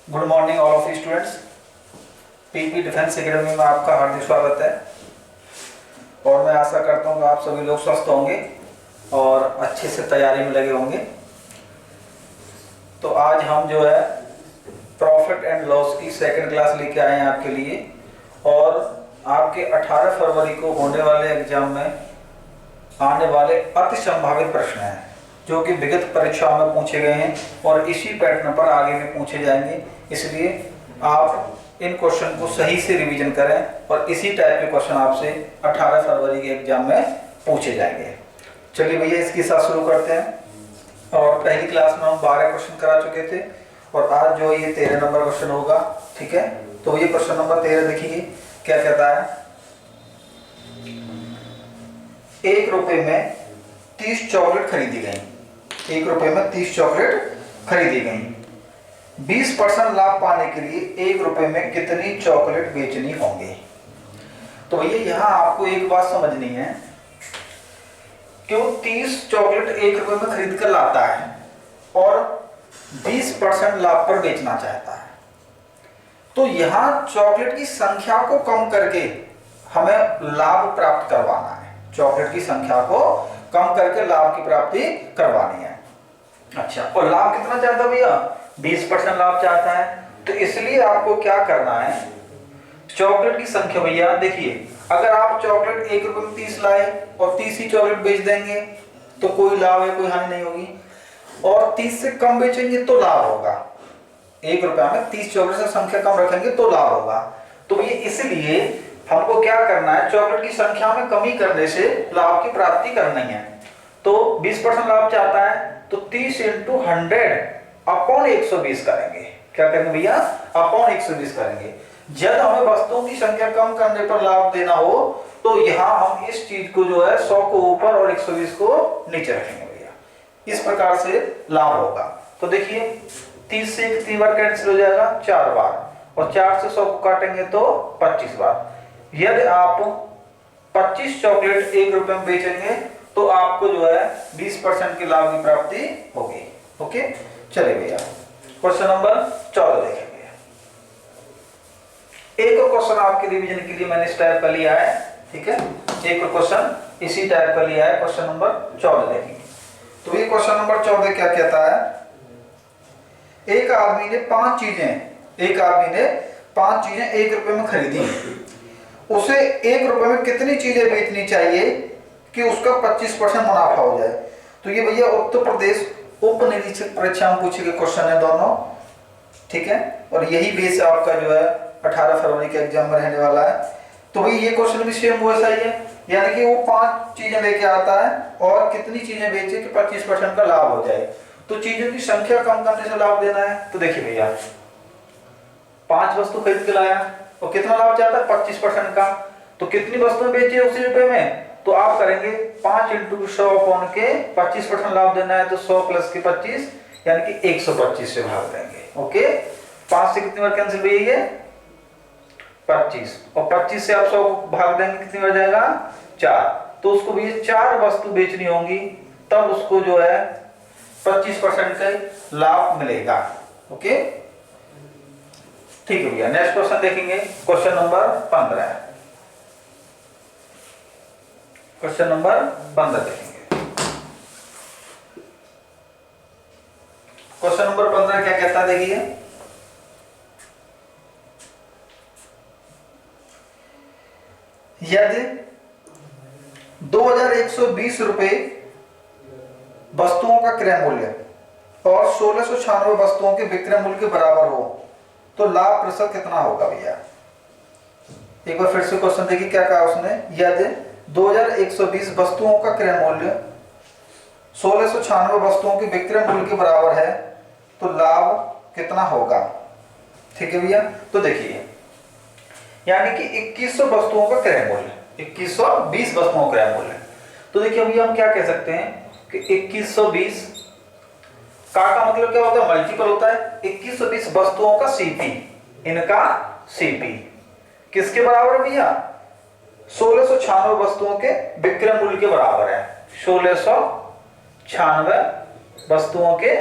Good morning all of students. PP defence academy में आपका हार्दिक स्वागत है और मैं आशा करता हूँ कि आप सभी लोग स्वस्थ होंगे और अच्छे से तैयारी में लगे होंगे। तो आज हम जो है प्रॉफिट एंड लॉस की सेकंड क्लास लेके आए हैं आपके लिए और आपके 18 फरवरी को होने वाले एग्जाम में आने वाले अति संभावित प्रश्न हैं जो कि विगत परीक्षाओं में पूछे गए हैं और इसी पैटर्न पर आगे भी पूछे जाएंगे। इसलिए आप इन क्वेश्चन को सही से रिवीजन करें और इसी टाइप के क्वेश्चन आपसे 18 फरवरी के एग्जाम में पूछे जाएंगे। चलिए भैया इसके साथ शुरू करते हैं। और पहली क्लास में हम 12 क्वेश्चन करा चुके थे और आज जो ये 13 नंबर क्वेश्चन होगा, ठीक है। तो ये क्वेश्चन नंबर 13 देखिए क्या कहता है। 1 रुपए में 30 चॉकलेट खरीदी गई। 1 रुपए में 30 चॉकलेट खरीदी गई। 20% लाभ पाने के लिए 1 रुपए में कितनी चॉकलेट बेचनी होंगी। तो भैया यहाँ आपको एक बात समझनी है कि वो 30 चॉकलेट 1 रुपए में खरीद कर लाता है और 20% लाभ पर बेचना चाहता है। तो यहाँ चॉकलेट की संख्या को कम करके हमें लाभ प्राप्त करवाना है। चॉकलेट की संख्या को कम करके लाभ की प्राप्ति करवानी है। अच्छा, और लाभ कितना चाहता है भैया? 20% लाभ चाहता है। तो इसलिए आपको क्या करना है, चॉकलेट की संख्या भैया देखिए, अगर आप चॉकलेट 1 रुपए में 30 लाए और 30 ही चॉकलेट बेच देंगे तो कोई लाभ है, कोई हानि नहीं होगी। और 30 से कम बेचेंगे तो लाभ होगा। 1 रुपया में 30 चॉकलेट से संख्या कम रखेंगे तो लाभ होगा। तो भैया इसलिए हमको क्या करना है, चॉकलेट की संख्या में कमी करने से लाभ की प्राप्ति करनी है। तो 20% लाभ चाहता है तो 30 इंटू 100 अपॉन 120 करेंगे। क्या करेंगे भैया? अपॉन 120 करेंगे। जब हमें वस्तुओं की संख्या कम करने पर लाभ देना हो तो यहाँ हम इस चीज को जो है 100 को ऊपर और 120 को नीचे रखेंगे भैया। इस प्रकार से लाभ होगा। तो देखिए 30 से कितनी बार कैंसिल हो जाएगा? 4 बार। और 4 से 100 को काटेंगे तो 25 बार। यदि आप 25 चॉकलेट 1 रुपए में बेचेंगे तो आपको जो है 20% के लाभ की प्राप्ति होगी। ओके, चलिए भैया क्वेश्चन नंबर 14 देखेंगे। एक और क्वेश्चन आपके रिवीजन के लिए मैंने इस टाइप का लिया है, ठीक है। एक और क्वेश्चन इसी टाइप का लिया है, क्वेश्चन नंबर 14 देखेंगे। तो ये क्वेश्चन नंबर 14 क्या कहता है, एक आदमी ने 5 चीजें 1 रुपए में खरीदी। उसे 1 रुपए में कितनी चीजें बेचनी चाहिए कि उसका 25% मुनाफा हो जाए। तो ये भैया उत्तर प्रदेश उप निरीक्षक परीक्षा में पूछे गए क्वेश्चन है दोनों, ठीक है। और यही बेस आपका जो है 18 फरवरी के एग्जाम में रहने वाला है। तो भाई ये क्वेश्चन भी सेम वैसा ही है, यानी कि वो 5 चीजें लेके आता है और कितनी चीजें बेचे कि 25% का लाभ हो जाए। तो चीजों की संख्या कम करने से लाभ देना है। तो देखिए भैया 5 वस्तु खरीद के लाया और कितना लाभ चाहता है? 25% का। तो कितनी वस्तुएं बेची उसी रुपए में? तो आप करेंगे 5 इंटू 100 अपॉन के 25% लाभ देना है तो 100 प्लस के 25 यानी कि 125 से भाग देंगे। ओके, 5 से कितनी बार कैंसिल हुई है? 25। और 25 से आप 100 भाग देंगे कितनी बार जाएगा? 4। तो उसको भी 4 वस्तु बेचनी होंगी तब उसको जो है 25% का लाभ मिलेगा। ओके, ठीक है भैया। नेक्स्ट क्वेश्चन देखेंगे, क्वेश्चन नंबर 15। क्वेश्चन नंबर 15 देखेंगे। क्वेश्चन नंबर 15 क्या कहता है देखिए, यदि 2120 रुपए वस्तुओं का क्रय मूल्य और 1696 वस्तुओं के विक्रय मूल्य के बराबर हो तो लाभ प्रतिशत कितना होगा भैया? एक बार फिर से क्वेश्चन देखिए क्या कहा उसने, यदि 2120 वस्तुओं का क्रय मूल्य 1696 वस्तुओं के विक्रय मूल्य के बराबर है तो लाभ कितना होगा। ठीक है भैया। तो देखिए यानी कि 2100 वस्तुओं का क्रय मूल्य, 2120 वस्तुओं का क्रय मूल्य। तो देखिए भैया हम क्या कह सकते हैं कि 2120 का मतलब क्या होता है? मल्टीपल होता है। 2120 वस्तुओं का सीपी, इनका सीपी किसके बराबर है भैया? 1696 वस्तुओं के विक्रय मूल्य के बराबर है। 1696 वस्तुओं के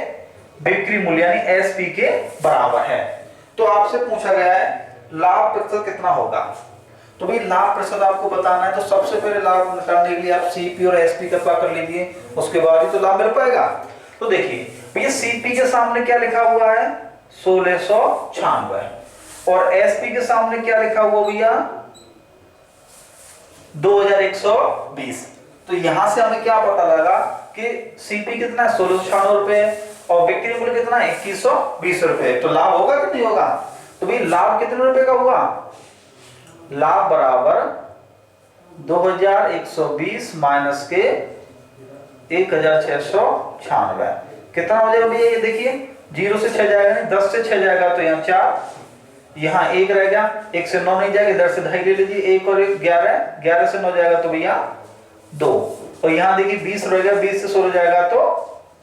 बिक्री मूल्य यानी एसपी के बराबर है। तो आपसे पूछा गया है लाभ प्रतिशत कितना होगा। तो भाई लाभ प्रतिशत आपको बताना है, तो सबसे पहले लाभ निकालने के लिए आप सीपी और एसपी का पता कर लीजिए, उसके बाद ही तो लाभ मिल पाएगा। तो देखिए भैया सीपी के सामने क्या लिखा हुआ है 1696 और एसपी के सामने क्या लिखा हुआ भैया 2120। तो यहां से हमें क्या पता लगा कि सीपी कितना है 1696 रुपए और बिक्री मूल्य कितना है 2120 रुपए। तो लाभ होगा कि नहीं होगा। तो भाई लाभ कितने रुपए का हुआ, लाभ बराबर 2120 माइनस के 1696 कितना हो जाएगा भैया, ये देखिए 0 से 6 जाएगा नहीं, 10 से 6 जाएगा तो यहाँ 4, यहाँ 1 रह गया, 1 से 9 नहीं जाएगा, इधर से 2.5 ले लीजिए, 1 और 1 11, 11 से 9 जाएगा तो भैया 2 और यहाँ देखिए 20 रह गया, 20 से 16 जाएगा तो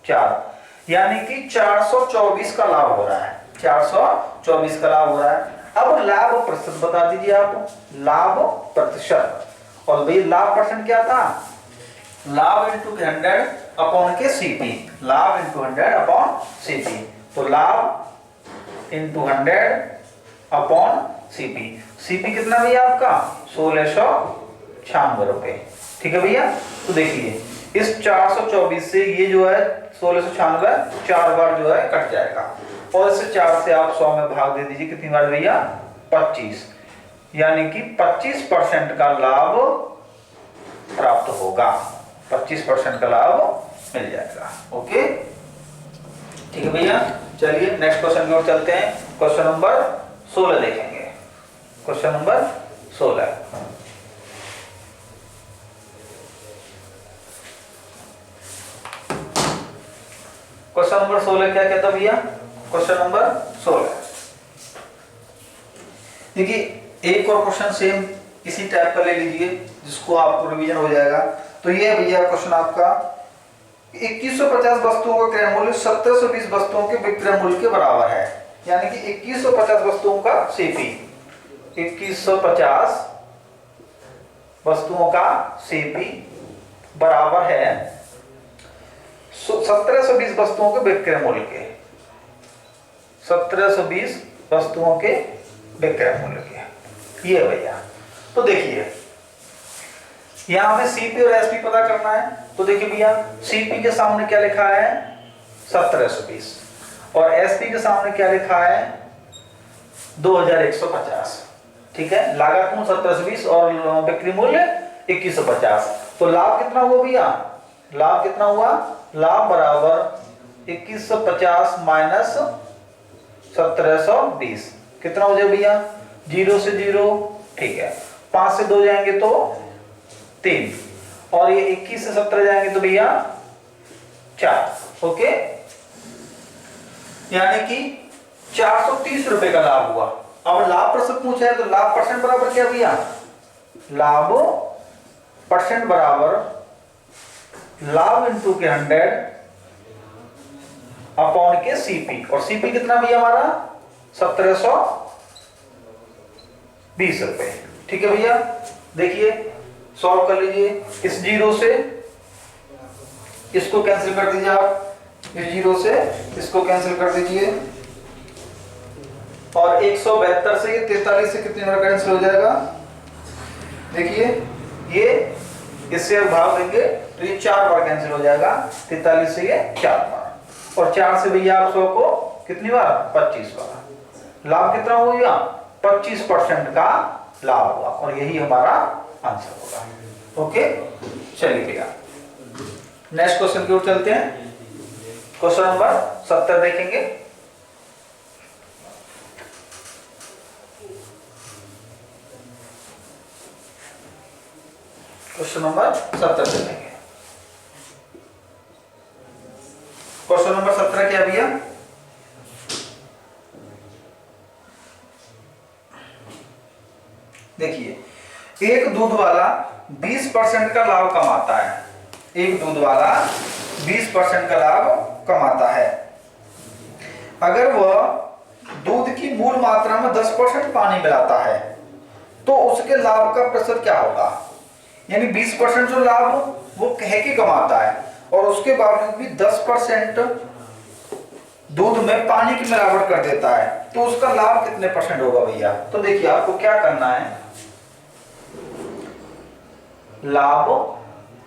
4, यानी कि 424 का लाभ हो रहा है, 424 का लाभ हो रहा है। अब लाभ प्रतिशत बता दीजिए आप, लाभ प्रतिशत, और भाई लाभ परसेंट क्या था, लाभ इंटू 100 अपॉन के सीपी, लाभ इंटू 100 अपॉन सीपी। तो लाभ इंटू 100 अपॉन सीपी, सीपी कितना भैया आपका 1696 रुपए, ठीक है भैया। तो देखिए इस 424 से ये जो है 1696 4 बार जो है कट जाएगा और इसे 4 से आप 100 में भाग दे दीजिए, कितनी बार भैया 25, यानी कि 25% का लाभ प्राप्त होगा, 25% का लाभ मिल जाएगा। ओके ठीक है भैया। चलिए नेक्स्ट क्वेश्चन की ओर चलते हैं, क्वेश्चन नंबर 16 देखेंगे, क्वेश्चन नंबर 16। क्वेश्चन नंबर 16 क्या कहता भैया, क्वेश्चन नंबर 16 देखिए एक और क्वेश्चन सेम इसी टाइप का ले लीजिए जिसको आपको रिवीजन हो जाएगा। तो ये भैया क्वेश्चन आपका 2150 वस्तुओं का क्रय मूल्य 1720 वस्तुओं के विक्रय मूल्य के बराबर है, यानी कि 2150 वस्तुओं का सीपी, 2150 वस्तुओं का सीपी बराबर है 1720 वस्तुओं के विक्रय मूल्य के, 1720 वस्तुओं के विक्रय मूल्य के, ये भैया। तो देखिए यहां पे सीपी और एसपी पता करना है। तो देखिए भैया सीपी के सामने क्या लिखा है 1720 और एसपी के सामने क्या लिखा है 2150, ठीक है। लागत मूल्य 1720 और बिक्री मूल्य 2150। तो लाभ कितना हुआ भैया, लाभ कितना हुआ, लाभ बराबर 2150 माइनस 1720 कितना हो जाएगा भैया 0 से 0, ठीक है, 5 से 2 जाएंगे तो 3 और ये 21 से 17 जाएंगे तो भैया 4, ओके, यानी कि 430 रुपए का लाभ हुआ। अब लाभ परसेंट पूछा है तो लाभ परसेंट बराबर क्या भैया, लाभ परसेंट बराबर लाभ इंटू के 100 अपॉन के सीपी, और सीपी कितना भैया हमारा 1720 रुपए, ठीक है भैया। देखिए सॉल्व कर लीजिए, इस 0 से इसको कैंसिल कर दीजिए आप, इस 0 से इसको कैंसिल कर दीजिए और 172 से ये 43 से कितनी बार कैंसिल हो जाएगा, देखिए ये इससे भाग देंगे तो ये 4 बार कैंसिल हो जाएगा, 43 से ये 4 बार और 4 से भैया आप 100 को कितनी बार 25 बार। लाभ कितना हो गया 25% का लाभ हुआ और यही हमारा आंसर होगा। ओके चलिए भैया नेक्स्ट क्वेश्चन की ओर चलते हैं, क्वेश्चन नंबर 70 देखेंगे। क्वेश्चन नंबर 70 देखेंगे। क्वेश्चन नंबर 17 क्या भैया, देखिए एक दूध वाला 20% का लाभ कमाता है, एक दूध वाला 20% का लाभ कमाता है। अगर वह दूध की मूल मात्रा में 10% पानी मिलाता है तो उसके लाभ का प्रतिशत क्या होगा, यानी 20% जो लाभ वो कह के कमाता है और उसके बावजूद भी 10% दूध में पानी की मिलावट कर देता है तो उसका लाभ कितने परसेंट होगा भैया? तो देखिए आपको क्या करना है, लाभ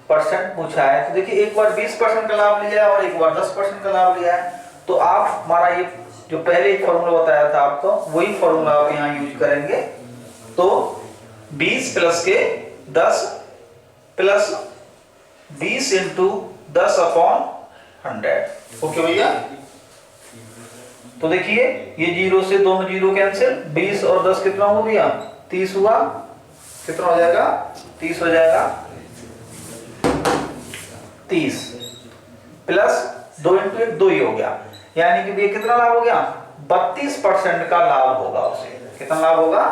परसेंट पूछा है तो देखिए एक बार 20% का लाभ लिया है और एक बार 10% का लाभ लिया है। तो आप हमारा ये जो पहले एक फॉर्मूला बताया था आपको वही फॉर्मूला आप यहाँ यूज करेंगे। तो 20 प्लस के 10 प्लस 20 इंटू 10/100। ओके भैया, तो देखिए ये जीरो से दोनों जीरो कैंसिल, 20 और 10 कितना हो गया? 30 हुआ। कितना हो जाएगा? 30 हो जाएगा। 30 प्लस 2 इंटू 1 2 ही हो गया, यानी कि भैया कितना लाभ हो गया? 32% का लाभ होगा उसे। कितना लाभ होगा?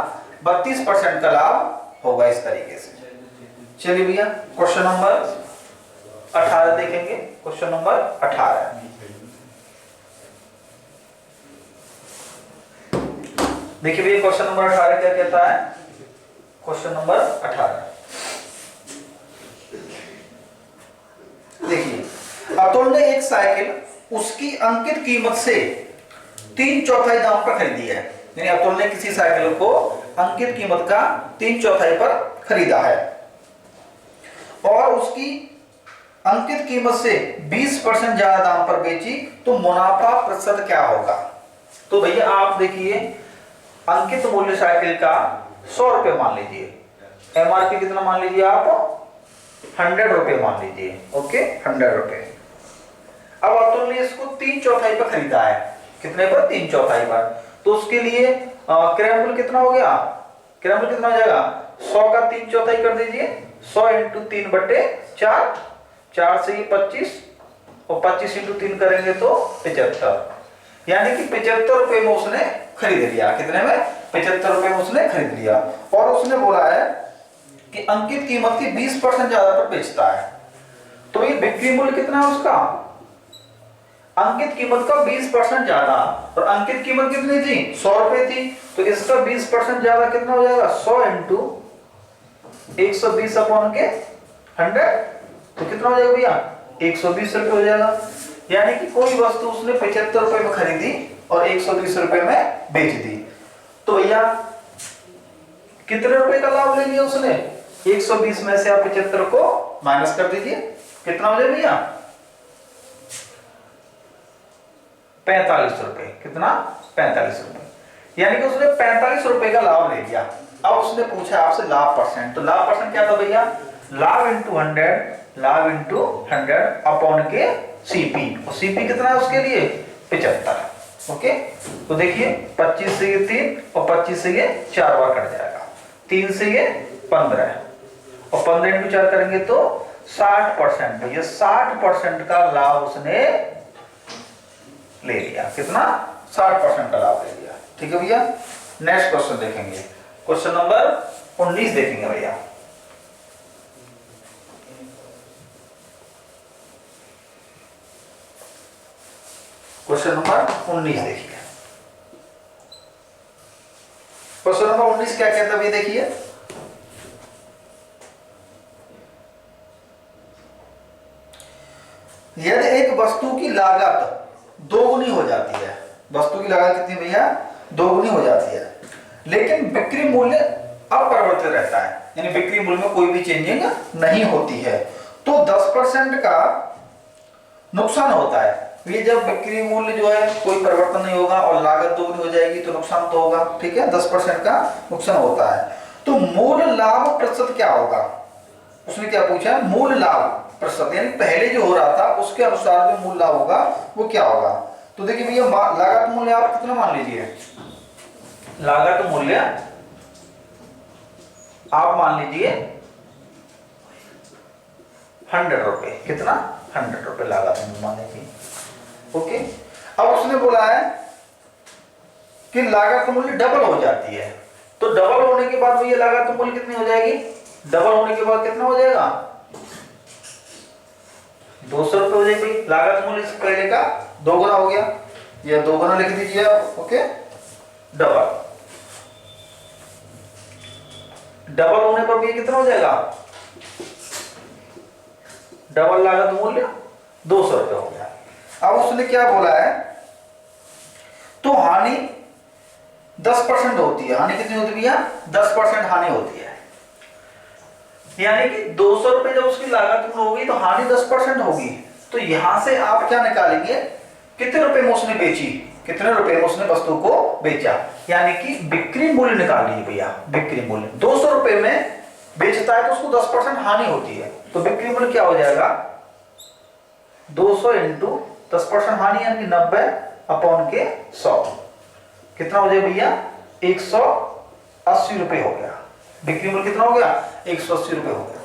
32% का लाभ होगा इस तरीके से। चलिए भैया क्वेश्चन नंबर 18 देखेंगे। क्वेश्चन नंबर 18 देखिए भैया, क्वेश्चन नंबर 18 क्या कहता है? क्वेश्चन नंबर 18 देखिए, अतुल ने एक साइकिल उसकी अंकित कीमत से 3/4 दाम पर खरीदी है। यानी अतुल ने किसी साइकिल को अंकित कीमत का 3/4 पर खरीदा है और उसकी अंकित कीमत से 20% ज्यादा दाम पर बेची, तो मुनाफा प्रतिशत क्या होगा? तो भैया आप देखिए, अंकित मूल्य साइकिल का 100 रुपए मान लीजिए, एमआरपी कितना मान लीजिए आप? 100 रुपए मान लीजिए। ओके, 100 रुपए। अब अतुल ने इसको 3/4 पर खरीदा है। कितने पर? 3/4 पर। तो उसके लिए क्रय मूल्य कितना हो गया? क्रय मूल्य कितना हो जाएगा? 100 का 3/4 कर दीजिए, 100 इंटू 3/4, 4 से ये 25 और 25 इंटू 3 करेंगे तो 75, यानी कि 75 रुपए में उसने खरीद लिया। कितने में? 75 रुपए में उसने खरीद लिया। और उसने बोला है कि अंकित कीमत की 20% ज्यादा पर बेचता है, तो ये बिक्री मूल्य कितना है उसका? अंकित कीमत का 20% ज्यादा, और अंकित कीमत कितनी थी? 100 रुपए थी, तो इसका 20% ज्यादा कितना हो जाएगा? 100 इंटू 120 अपॉन के 100, तो कितना हो जाएगा भैया? 120 रुपए हो जाएगा। यानी कि कोई वस्तु उसने 75 रुपए में खरीदी और 120 रुपए में बेच दी, तो भैया कितने रुपए का लाभ ले लिया उसने? 120 में से आप 75 को माइनस कर दीजिए, कितना हो जाएगा भैया? 45 रुपए। कितना? 45 रुपए। यानी कि उसने 45 रुपए का लाभ ले लिया। अब उसने पूछा आपसे लाभ परसेंट, तो लाभ परसेंट क्या था भैया? लाभ इंटू 100, लाभ इंटू 100 अपॉन के सीपी, और सीपी कितना है उसके लिए? 75। ओके, तो देखिए 25 से ये 3 और 25 से ये 4 बार कट जाएगा, 3 से ये 15 और 15 इंटू 4 करेंगे तो 60%। भैया 60% का लाभ उसने ले लिया। कितना? 60% का लाभ ले लिया। ठीक है भैया, नेक्स्ट क्वेश्चन देखेंगे। क्वेश्चन नंबर 19 देखेंगे भैया। क्वेश्चन नंबर 19 देखिए। क्वेश्चन नंबर 19 क्या कहता है देखिए, यदि एक वस्तु की लागत दोगुनी हो जाती है, वस्तु की लागत कितनी भैया? दोगुनी हो जाती है, लेकिन बिक्री मूल्य अपरिवर्तित रहता है, यानी बिक्री मूल्य में कोई भी चेंजिंग नहीं होती है, तो 10% का नुकसान होता है। ये जब बिक्री मूल्य जो है कोई परिवर्तन नहीं होगा और लागत दोगुनी हो जाएगी तो नुकसान तो होगा। ठीक है, 10% का नुकसान होता है। तो मूल लाभ प्रतिशत क्या होगा? उसने क्या पूछा? मूल लाभ प्रतिशत, यानी पहले जो हो रहा था उसके अनुसार जो मूल लाभ होगा वो क्या होगा? तो देखिए भैया, लागत मूल्य आप कितना मान लीजिए? लागत मूल्य आप मान लीजिए 100 रुपए। कितना? 100 रुपए लागत मूल्य मान लीजिए। ओके, अब उसने बोला है कि लागत मूल्य डबल हो जाती है, तो डबल होने के बाद भैया लागत मूल्य कितनी हो जाएगी? डबल होने के बाद कितना हो जाएगा? 200 रुपए हो जाएगी। लागत मूल्य से पहले का 2 गुना हो गया, यह 2 गुना लिख दीजिए आप। ओके, डबल डबल होने पर भी कितना हो जाएगा? डबल लागत मूल्य 200 रुपए हो गया। अब उसने क्या बोला है हानि 10% होती है। हानि कितनी होती है भैया? 10% हानि होती है। यानी कि 200 रुपए जब उसकी लागत होगी तो हानि 10% होगी। तो यहां से आप क्या निकालेंगे, कितने रुपए में उसने बेची, कितने रुपए में उसने वस्तु को बेचा, यानी कि बिक्री मूल्य निकाल लीजिए भैया। बिक्री मूल्य 200 रुपए में बेचता है तो उसको 10% हानि होती है, तो बिक्री मूल्य क्या हो जाएगा, 200 इंटू 10% हानि यानी 90 अपॉन के 100, कितना हो जाएगा भैया, 180 रुपए हो गया। बिक्री मूल्य कितना हो गया, 180 रुपए हो गया।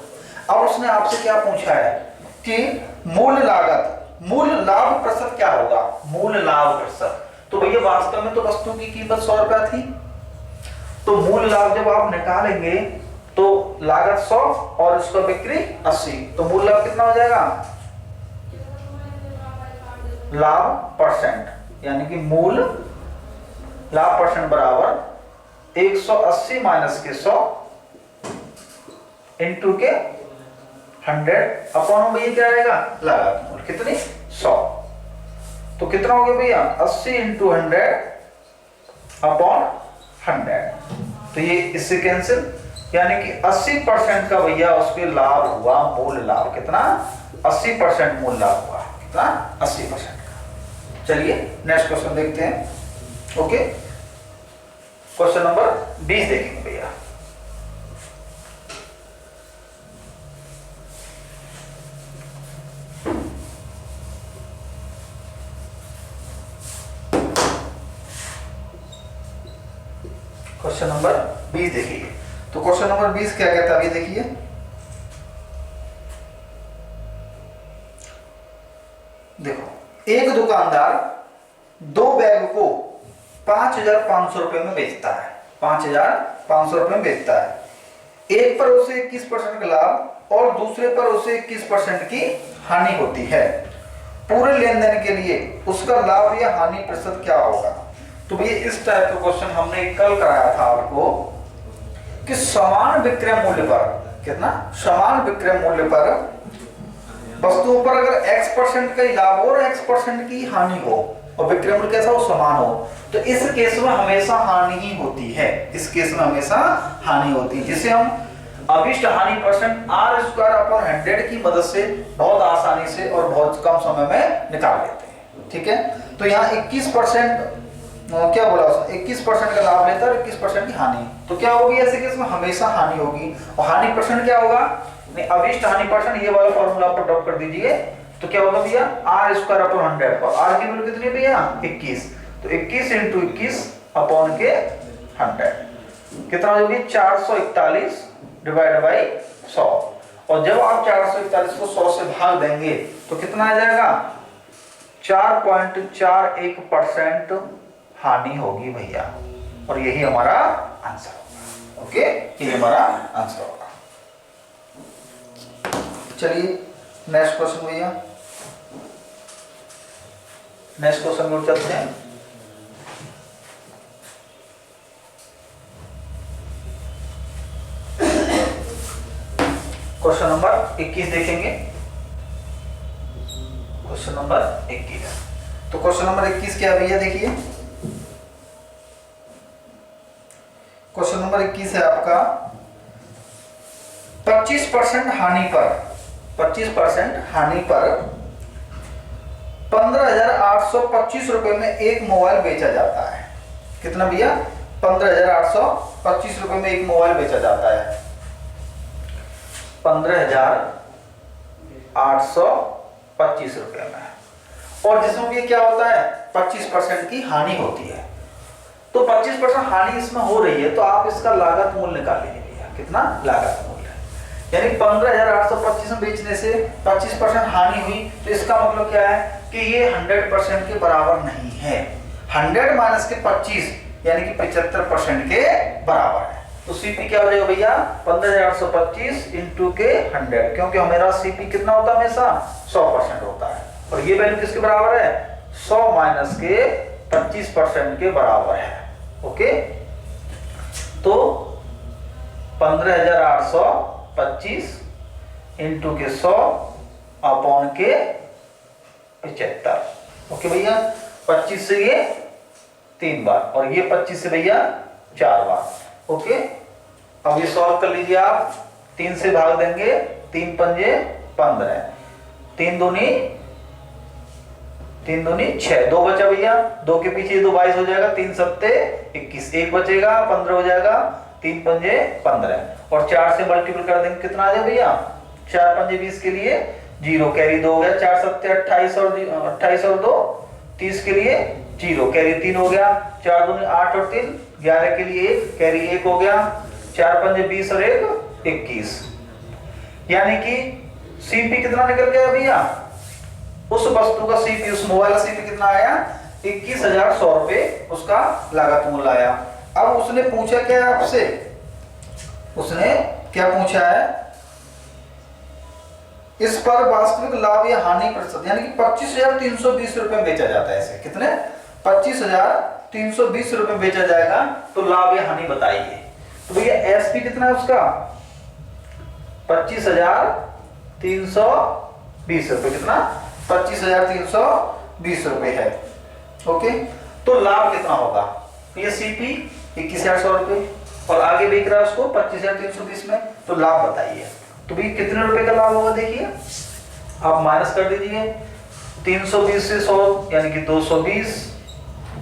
अब उसने आपसे क्या पूछा है कि मूल लागत, मूल लाभ प्रतिशत क्या होगा, मूल लाभ प्रतिशत। तो भैया वास्तव में तो वस्तु की कीमत 100 रुपया थी, तो मूल लाभ जब आप निकालेंगे तो लागत 100 और उसका बिक्री 80, तो मूल लाभ कितना हो जाएगा, लाभ परसेंट, यानी कि मूल लाभ परसेंट बराबर 180 माइनस के 100 इंटू के 100 अपॉन भैया क्या आएगा, लागत मूल्य कितनी 100, तो कितना हो गया भैया 80 इंटू 100 अपॉन 100, तो ये इससे कैंसिल, यानी कि 80% का भैया उसके लाभ हुआ, मूल लाभ कितना 80% मूल लाभ हुआ, कितना 80% का। चलिए नेक्स्ट क्वेश्चन देखते हैं। ओके, क्वेश्चन नंबर 20 देखेंगे भैया। क्वेश्चन नंबर 20 देखिए, तो क्वेश्चन नंबर 20 क्या कहता है अभी देखिए, देखो एक दुकानदार 2 बैग को 5,500 रुपए में बेचता है, 5,500 रुपए में बेचता है। एक पर उसे 21% का लाभ और दूसरे पर उसे 21% की हानि होती है। पूरे लेन देन के लिए उसका लाभ या हानि प्रतिशत क्या होगा। तो भैया इस टाइप का क्वेश्चन हमने कल कराया था आपको कि समान विक्रय मूल्य पर, कितना, समान विक्रय मूल्य पर वस्तुओं पर अगर x% का लाभ हो और x% की हानि हो और विक्रय मूल्य कैसा हो, समान हो, तो इस केस में हमेशा हानि ही होती है, इस केस में हमेशा हानि होती है, जिसे हम अभिष्ट हानि परसेंट R²/100 की मदद से बहुत आसानी से और बहुत कम समय में निकाल लेते हैं। ठीक है, तो यहाँ 21% क्या बोला उसने, 21% का लाभ लेता है और 21% की हानि, तो क्या होगी ऐसे केस में, हमेशा हानि होगी। और हानि परसेंट क्या होगा, अभिष्ट हानि परसेंट, ये वाला फॉर्मूला आप ड्रॉप कर दीजिए, तो क्या होगा भैया R²/100, और R की वैल्यू कितनी है भैया 21, तो 21 इंटू 21 अपॉन के 100 कितना हो जाएगी 441 डिवाइड बाई 100, और जब आप 441 को 100 से भाग देंगे तो कितना आ जाएगा 4.41% हानि होगी भैया, और यही हमारा आंसर होगा। ओके, ये हमारा आंसर होगा। चलिए नेक्स्ट क्वेश्चन भैया, नेक्स्ट क्वेश्चन में चलते हैं। क्वेश्चन नंबर 21 देखेंगे, क्वेश्चन नंबर 21। तो क्वेश्चन नंबर 21 क्या भैया देखिए, क्वेश्चन नंबर 21 है आपका 25% हानि पर, 25% हानि पर 15,825 रुपए में एक मोबाइल बेचा जाता है। कितना भैया, 15,825 रुपए में एक मोबाइल बेचा जाता है, 15,825 रुपए में, और जिसमें भी क्या होता है 25% की हानि होती है। तो 25% हानि इसमें हो रही है, तो आप इसका लागत मूल्य निकाल लीजिए भैया, कितना लागत मूल्य, यानी 15,825 में बेचने से 25% हानि हुई, तो इसका मतलब क्या है कि ये 100% के बराबर नहीं है, 100 माइनस के 25 यानी कि 75% के बराबर है। तो सीपी क्या हो जाएगा भैया 15,825 इंटू के 100, क्योंकि हमारा सीपी कितना होता है हमेशा 100% होता है, और ये वैल्यू किसके बराबर है 100 माइनस के 25% के बराबर है। ओके, तो 15,825 इंटू के 100 अपॉन के 75। ओके भैया, 25 से ये 3 बार, और ये 25 से भैया 4 बार। ओके, अब ये सॉल्व कर लीजिए आप। 3 से भाग देंगे, 3 पंजे 15, 3 दूनी 6, 2 बचा भैया, 2 के पीछे 2 22 हो जाएगा, 3 सत्ते 21, 1 बचेगा 15 हो जाएगा, 3 पंजे 15, और 4 से मल्टीपल कर देंगे, कितना आ जाएगा भैया, 4 पंजे 20 के लिए 0, कैरी 2 हो गया, 4 सत्ते 28 और 2 30 के लिए 0, कैरी 3 हो गया, 4 दूनी 8 और 3 11 के लिए 1, कैरी 1 हो गया, 4 पंजे 20 और 1 21, यानी कि सीपी कितना निकल गया भैया, उस वस्तु का सीपी, उस मोबाइल का सीपी कितना आया, 21,100 रुपए उसका लागत मूल्य आया। अब उसने पूछा क्या है आपसे, उसने क्या पूछा है, इस पर वास्तविक लाभ या हानि प्रतिशत, यानी कि 25,320 रुपए बेचा जाता है इसे, कितने 25,320 रुपए बेचा जाएगा, तो लाभ या हानि बताइए। तो भैया एसपी कितना है उसका 25,320 रुपए, कितना 25,320 रुपए है। ओके, तो लाभ कितना होगा, तो ये सीपी 21,100 रुपए और आगे बिक रहा है उसको 25,320 में, तो लाभ बताइए। तो भी कितने रुपए का लाभ होगा, देखिए आप माइनस कर दीजिए, 320 से 100 यानी कि 220,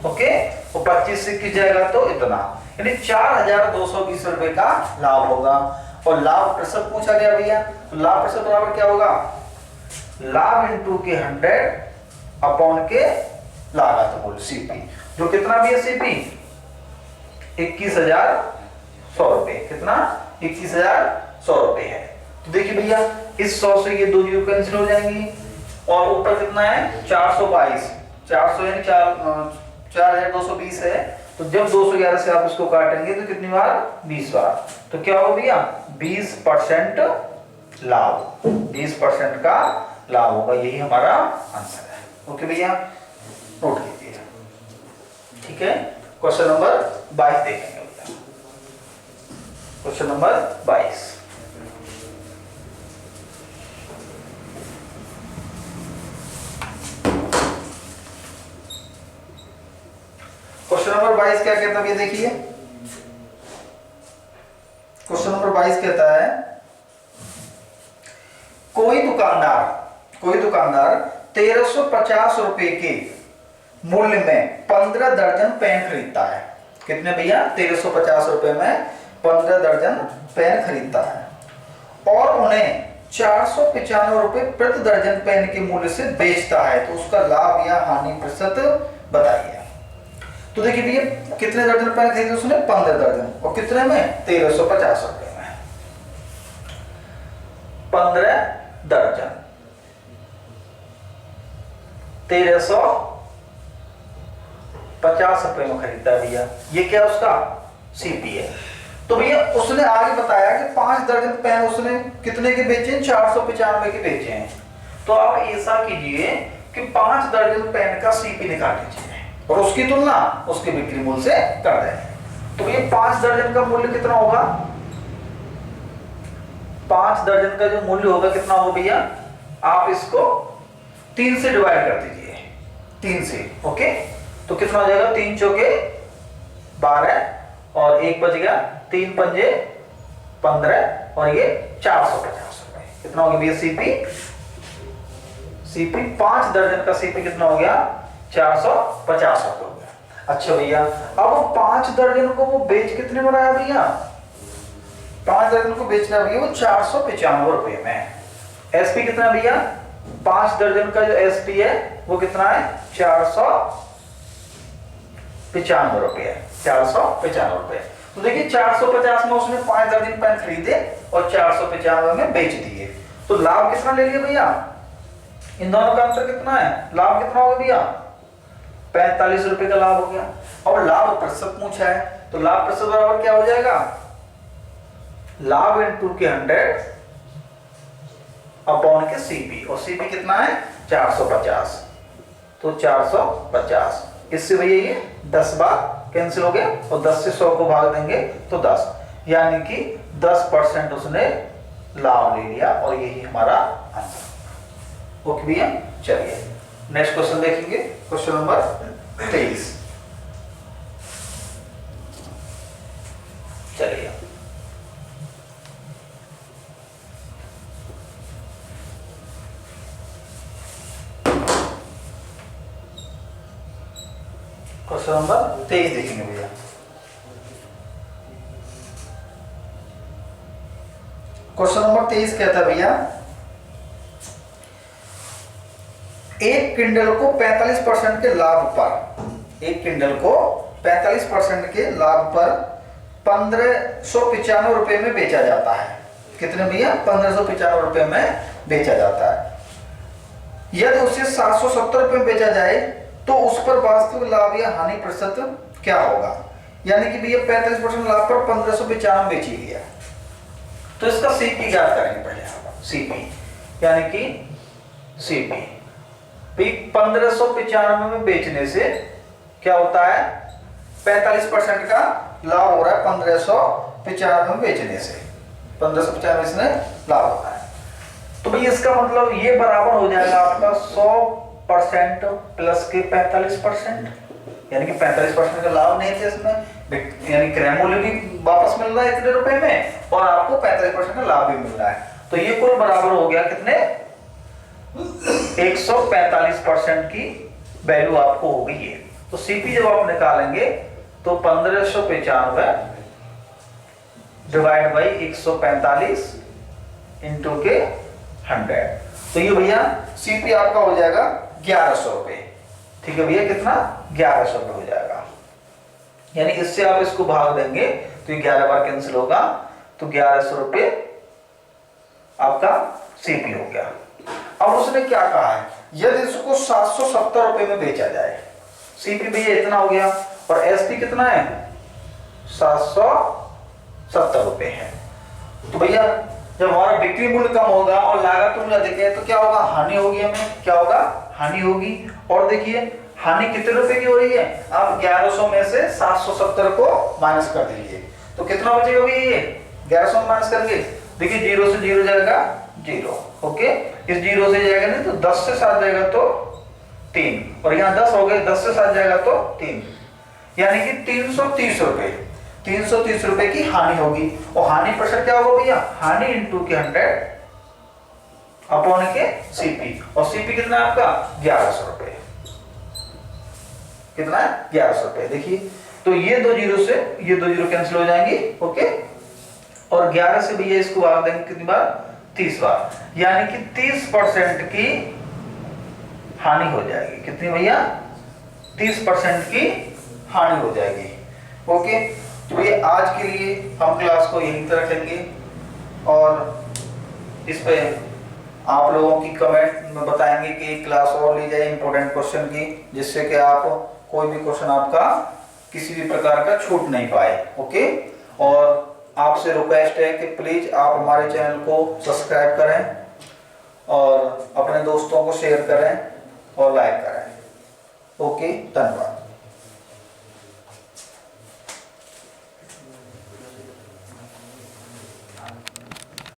ओके, और 25 से किस जाएगा तो इतना, यानी 4,220 रुपए का लाभ होगा। और लाभ प्रतिशत पूछा गया भैया, तो लाभ प्रतिशत बराबर क्या होगा, लाभ इंटू के 100 अपॉन के लागत मूल्य सीपी, जो कितना भी है सीपी 21,100 रुपए, कितना 21,100 रुपए है। तो देखिए भैया इस 100 से ये 2 जीरो कैंसिल हो जाएंगी, और ऊपर कितना है 422, 400 यानी 4,220 है, तो जब 211 से आप इसको काटेंगे तो कितनी बार 20 बार, तो क्या होगा भैया 20% लाभ, 20% का लाभ होगा, यही हमारा आंसर है। ओके भैया, नोट कीजिए, ठीक है। क्वेश्चन नंबर 22 देखेंगे भैया, क्वेश्चन नंबर 22, क्वेश्चन नंबर 22 क्या कहता है, ये देखिए क्वेश्चन नंबर 22 कहता है, कोई दुकानदार 1,350 रुपए के मूल्य में 15 दर्जन पेन खरीदता है, कितने भैया 1,350 रुपए में 15 दर्जन पेन खरीदता है, और उन्हें 495 रुपए प्रति दर्जन पेन के मूल्य से बेचता है, तो उसका लाभ या हानि प्रतिशत बताइए। तो देखिए भैया कितने दर्जन पेन खरीदे उसने 15 दर्जन, और कितने में 1,350 रुपए में 15 दर्जन 1,350 रुपए में खरीदता है भैया, ये क्या उसका सीपी है। तो भैया उसने आगे बताया कि 5 दर्जन पेन उसने कितने के बेचे हैं, 495 के बेचे हैं। तो आप ऐसा कीजिए कि 5 दर्जन पेन का सीपी निकाल लीजिए और उसकी तुलना उसके बिक्री मूल्य से कर देंगे। तो ये 5 दर्जन का मूल्य कितना होगा, 5 दर्जन का जो मूल्य होगा कितना होगा भैया, आप इसको 3 से डिवाइड कर दीजिए, 3 से, ओके, तो कितना हो जाएगा 3 चौके 12 और 1 बच गया, 3 पंजे 15 और ये 450 रुपए, कितना हो गया भैया सीपी 5 दर्जन का सीपी कितना हो गया 450 रुपए हो गया। अच्छा भैया अब 5 दर्जन को वो बेच कितने में रहा है भैया, 5 दर्जन को बेच रहा है भैया वो 495 रुपए में। एसपी कितना भैया, 5 दर्जन का जो एसपी है वो कितना है 495 रुपए है, 495 रुपए। तो देखिए 450 में उसने 5 दर्जन पेन खरीदे और 495 में बेच दिए, तो लाभ कितना ले लिया भैया, इन दोनों का अंतर कितना है, लाभ कितना होगा भैया 45 रुपए का लाभ हो गया। और लाभ प्रतिशत पूछा है, तो लाभ प्रतिशत बराबर क्या हो जाएगा, लाभ इंटू के 100 अपॉन के सीपी, और सीपी कितना है 450, तो 450, इससे भैया ये 10 बार कैंसिल हो गया और 10 से 100 को भाग देंगे तो 10, यानी कि 10% उसने लाभ ले लिया और यही हमारा आंसर। ओके भैया, चलिए नेक्स्ट क्वेश्चन देखेंगे, क्वेश्चन नंबर 23। क्वेश्चन नंबर 23 देखेंगे भैया। क्वेश्चन नंबर 23 कहता है भैया, एक क्विंटल को 45% के लाभ पर, एक क्विंटल को 45% के लाभ पर 1595 रुपए में बेचा जाता है। कितने भैया? 1595 रुपए में बेचा जाता है। यदि उसे 770 रुपए में बेचा जाए तो उस पर वास्तविक लाभ या हानि प्रतिशत क्या होगा? यानी कि भैया 45% लाभ पर 1595 बेची गया, तो इसका सीपी ज्ञात करेंगे पहले। सीपी यानी कि सीपी 1595 में बेचने से क्या होता है? 45% का लाभ हो रहा है 1595 में बेचने से, 1595 से लाभ होता है। तो भाई इसका मतलब ये बराबर हो जाएगा आपका 100% प्लस के 45%, यानी कि 45% का लाभ नहीं थे इसमें, यानी क्रय मूल्य भी वापस मिल रहा है इतने रुपए में और आपको 45% का लाभ भी मिल रहा है। तो ये कुल बराबर हो गया कितने? 145% की वैल्यू आपको होगी ये। तो सीपी जब आप निकालेंगे तो 1595 डिवाइड बाई 145 इंटू के 100, तो ये भैया सीपी आपका हो जाएगा 1100 रुपए। ठीक है भैया, कितना? 1100 रुपए हो जाएगा। यानी इससे आप इसको भाग देंगे तो ये 11 बार कैंसिल होगा, तो 1100 रुपए आपका सीपी हो गया। अब उसने क्या कहा है? यदि इसको 770 रुपए में बेचा जाए, सीपी भैया इतना हो गया और एसपी कितना है? 770 रुपए है। तो भैया जब हमारा बिक्री मूल्य कम होगा और लागत मूल्य अधिक है तो क्या होगा? हानि होगी। हमें क्या होगा? हानि होगी। और देखिए हानि कितने रुपए की हो रही है? आप 1100 में से 770 को माइनस कर दीजिए तो कितना बचेगा भैया? ये 1100 में माइनस करेंगे, देखिए 0 से 0 जाएगा 0, ओके। इस 0 से जाएगा नहीं तो 10 से 7 जाएगा तो 3, और यहाँ 10 हो गए, 10 से 7 जाएगा तो 3, यानी कि 330 रुपए, 330 रुपए की हानि होगी। और हानि प्रतिशत क्या होगा भैया? हानि इंटू के 100 अपॉन के सीपी, और सीपी कितना है आपका? 1100 रुपए। कितना है? 1100 रुपए। देखिए तो ये 2 जीरो से ये 2 जीरो कैंसिल हो जाएंगे, ओके। और 11 से भैया इसको भाग देंगे कितनी बार? 30 बार, यानी कि 30% की हानि हो जाएगी। कितनी भैया? 30% की हानि हो जाएगी, ओके। तो ये आज के लिए हम क्लास को यहीं तक रखेंगे और इस पे आप लोगों की कमेंट में बताएंगे कि एक क्लास और ली जाए इंपॉर्टेंट क्वेश्चन की, जिससे कि आप कोई भी क्वेश्चन आपका किसी भी प्रकार का छूट नहीं पाए, ओके। और आपसे रिक्वेस्ट है कि प्लीज आप हमारे चैनल को सब्सक्राइब करें और अपने दोस्तों को शेयर करें और लाइक करें, ओके। धन्यवाद।